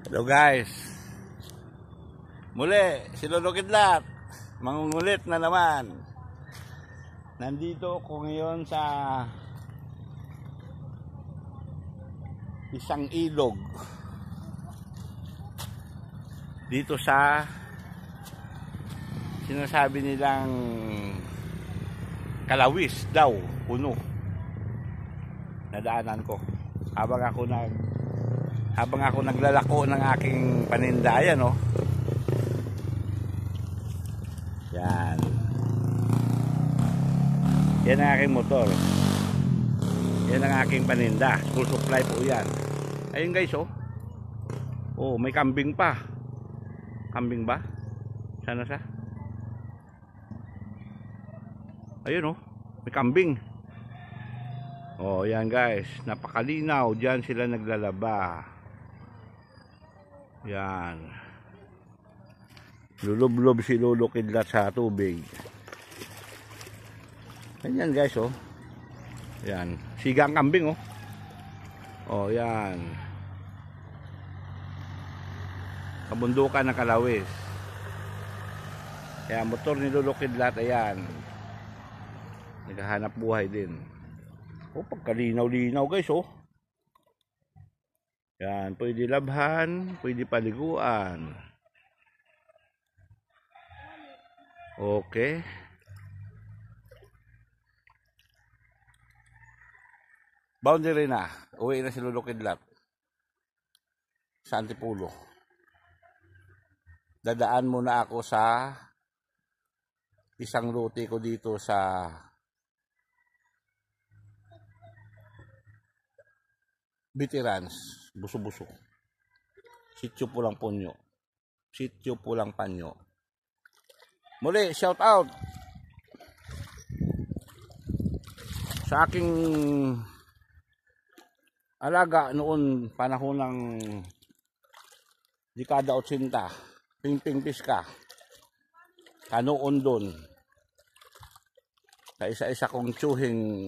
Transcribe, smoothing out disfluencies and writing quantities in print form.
Hello guys, muli si Lolo Kidlat, mangungulit na naman. Nandito ako ngayon sa isang ilog dito sa sinasabi nilang Kalawis daw, puno. Nadaanan ko habang ako naglalako ng aking paninda. Ayan, oh. Yan. Yan ang aking motor. Yan ang aking paninda. Full supply po yan. Ayun guys, oh. Oh, may kambing pa. Kambing ba? Sana sa? Ayun, oh. May kambing. Oh, yan guys. Napakalinaw. Diyan sila naglalaba. Yan. Lulublob si Lolo Kidlat sa tubig. Yan guys, oh. Yan. Sigang kambing, oh. Oh, yan. Kabundukan ng Kalawis. Yan, motor ni Lolo Kidlat, ayan. Naghahanap buhay din. Oh, pagkalinaw-linaw guys, oh. Yan, pwede labhan, pwede paliguan. Okay. Boundary na. Uwi na si Lolo Kidlat sa Antipolo. Dadaan muna ako sa isang route ko dito sa Veterans, Buso-Buso. Sitio Pulang Panyo. Sitio Pulang Panyo. Muli, shout out sa aking alaga noon panahon ng dekada 80. Pingping Piska. Kanoon doon. Sa isa-isa kong tsuhing